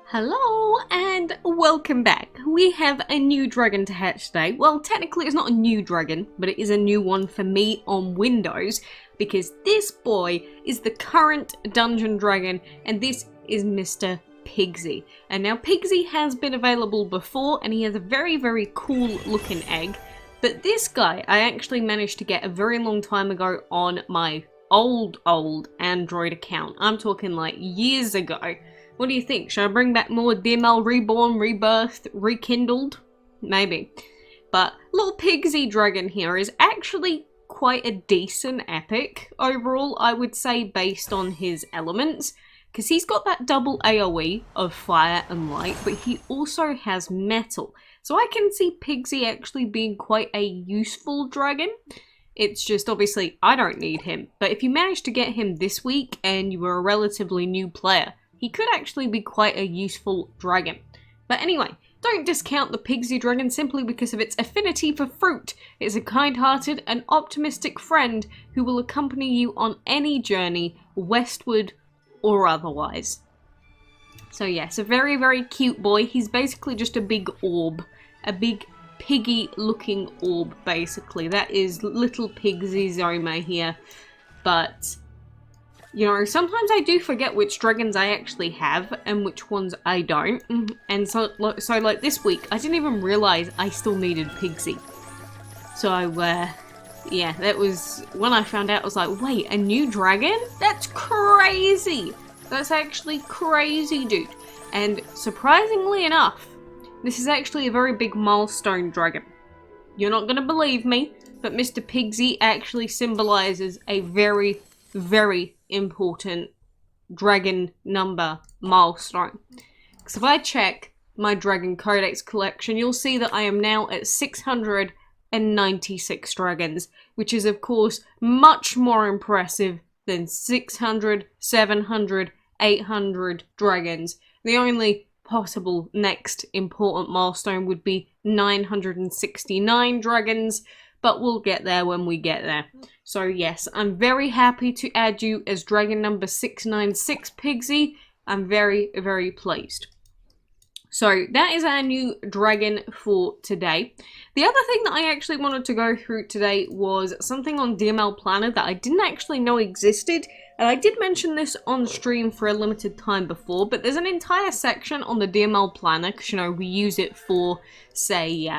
Hello and welcome back. We have a new dragon to hatch today. Well, technically it's not a new dragon, but it is a new one for me on Windows because this boy is the current dungeon dragon and this is Mr. PIGSY. And now PIGSY has been available before and he has a very cool looking egg. But this guy I actually managed to get a very long time ago on my old Android account. I'm talking like years ago. What do you think? Should I bring back more DML Reborn, Rebirthed, Rekindled? Maybe. But little PIGSY Dragon here is actually quite a decent epic overall, I would say, based on his elements. Because he's got that double AoE of fire and light, but he also has metal. So I can see PIGSY actually being quite a useful dragon. It's just, obviously, I don't need him. But if you manage to get him this week and you were a relatively new player, he could actually be quite a useful dragon. But anyway, don't discount the PIGSY Dragon simply because of its affinity for fruit. It is a kind-hearted and optimistic friend who will accompany you on any journey, westward or otherwise. So yes, a very cute boy. He's basically just a big orb. A big piggy looking orb, basically. That is little PIGSY Zoma here. But you know, sometimes I do forget which dragons I actually have and which ones I don't. And so like this week, I didn't even realize I still needed PIGSY. So, yeah, that was, when I found out, I was like, wait, a new dragon? That's crazy! That's actually crazy, dude. And surprisingly enough, this is actually a very big milestone dragon. You're not gonna believe me, but Mr. PIGSY actually symbolizes a very important dragon number milestone. Because if I check my Dragon Codex collection, you'll see that I am now at 696 dragons, which is of course much more impressive than 600, 700, 800 dragons. The only possible next important milestone would be 969 dragons, but we'll get there when we get there. So yes, I'm very happy to add you as dragon number 696 PIGSY. I'm very pleased. So that is our new dragon for today. The other thing that I actually wanted to go through today was something on DML Planner that I didn't actually know existed. And I did mention this on stream for a limited time before, but there's an entire section on the DML Planner, because you know, we use it for, say,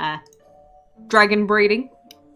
dragon breeding,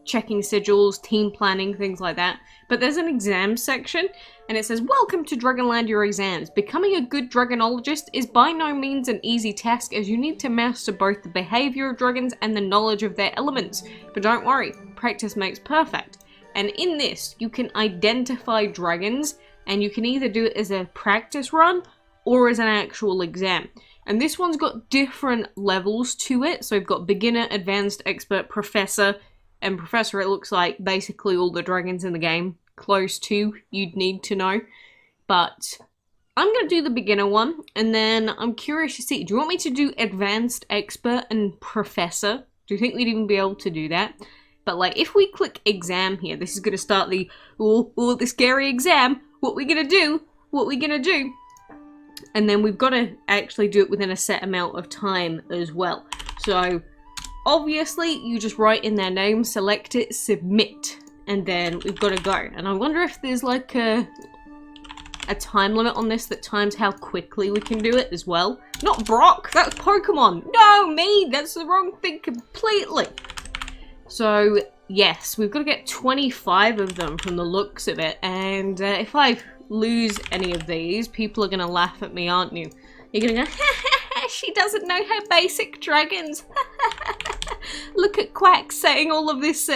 checking sigils, team planning, things like that. But there's an exam section, and it says, "Welcome to Dragonland, your exams. Becoming a good dragonologist is by no means an easy task, as you need to master both the behavior of dragons and the knowledge of their elements. But don't worry, practice makes perfect." And in this, you can identify dragons, and you can either do it as a practice run, or as an actual exam. And this one's got different levels to it, so we've got beginner, advanced, expert, professor, and Professor, it looks like basically all the dragons in the game. Close to, you'd need to know. But I'm going to do the beginner one, and then I'm curious to see, do you want me to do Advanced, Expert, and Professor? Do you think we'd even be able to do that? But like, if we click Exam here, this is going to start the, the scary exam. What we going to do? What we going to do? And then we've got to actually do it within a set amount of time as well. So obviously, you just write in their name, select it, submit, and then we've got to go. And I wonder if there's like a time limit on this that times how quickly we can do it as well. Not Brock, that's Pokemon. No, me, that's the wrong thing completely. So yes, we've got to get 25 of them from the looks of it. And if I lose any of these, people are going to laugh at me, aren't you? You're going to go, she doesn't know her basic dragons. Look at Quack saying all of this,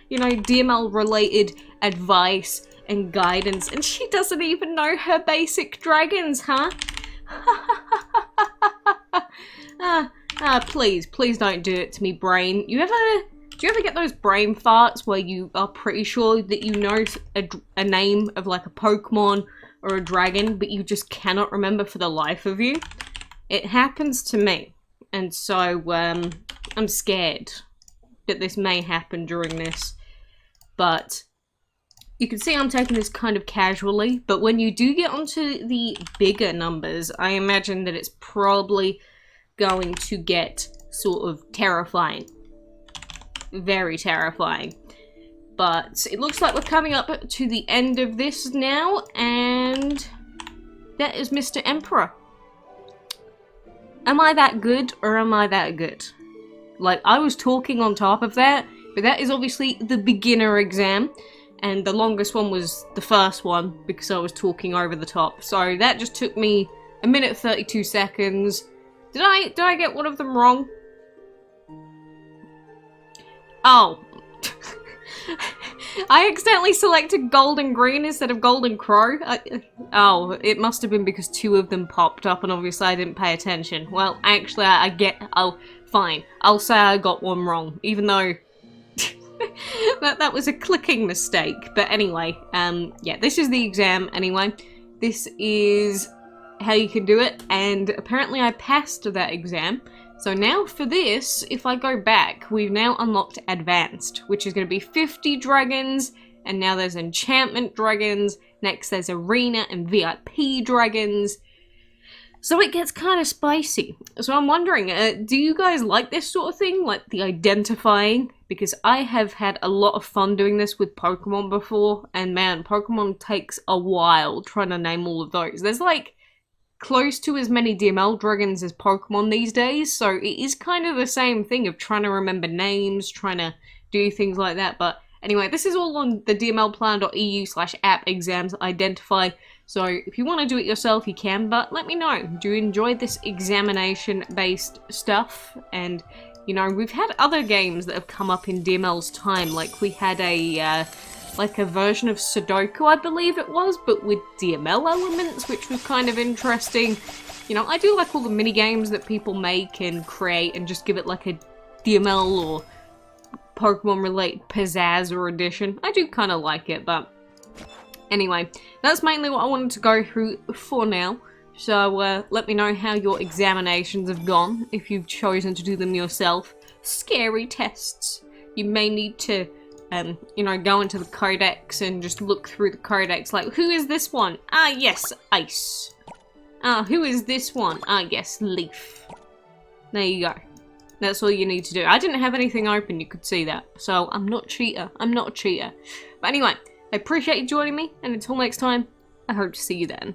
you know, DML related advice and guidance, and she doesn't even know her basic dragons, huh? Please don't do it to me, brain. Do you ever get those brain farts where you are pretty sure that you know a name of like a Pokemon or a dragon, but you just cannot remember for the life of you? It happens to me, and so I'm scared that this may happen during this, but You can see I'm taking this kind of casually, but when you do get onto the bigger numbers, I imagine that it's probably going to get sort of terrifying. Very terrifying. But it looks like we're coming up to the end of this now, and that is Mr. Emperor. Am I that good, or am I that good? Like, I was talking on top of that, but that is obviously the beginner exam, and the longest one was the first one, because I was talking over the top. So that just took me 1 minute 32 seconds. Did I get one of them wrong? Oh. I accidentally selected Golden Green instead of Golden Crow. Oh, it must have been because 2 of them popped up and obviously I didn't pay attention. Well, actually, fine. I'll say I got one wrong, even though that was a clicking mistake. But anyway, yeah, this is the exam anyway. This is how you can do it, and apparently I passed that exam. So now for this, if I go back, we've now unlocked Advanced, which is going to be 50 dragons, and now there's Enchantment dragons, next there's Arena and VIP dragons. So it gets kind of spicy. So I'm wondering, do you guys like this sort of thing, like the identifying? Because I have had a lot of fun doing this with Pokemon before, and man, Pokemon takes a while trying to name all of those. There's like close to as many DML dragons as Pokemon these days, so it is kind of the same thing of trying to remember names, trying to do things like that. But anyway, this is all on the dmlplan.eu/app exams identify, so if you want to do it yourself, you can, but let me know. Do you enjoy this examination-based stuff? And, you know, we've had other games that have come up in DML's time, like we had a version of Sudoku, I believe it was, but with DML elements, which was kind of interesting. You know, I do like all the mini games that people make and create and just give it like a DML or Pokemon-related pizzazz or addition. I do kind of like it, but anyway, that's mainly what I wanted to go through for now. So let me know how your examinations have gone, if you've chosen to do them yourself. Scary tests. You may need to you know, go into the codex and just look through the codex, like, who is this one? Ah, yes, Ice. Ah, who is this one? Ah, yes, Leaf. There you go. That's all you need to do. I didn't have anything open, you could see that. So, I'm not a cheater. I'm not a cheater. But anyway, I appreciate you joining me, and until next time, I hope to see you then.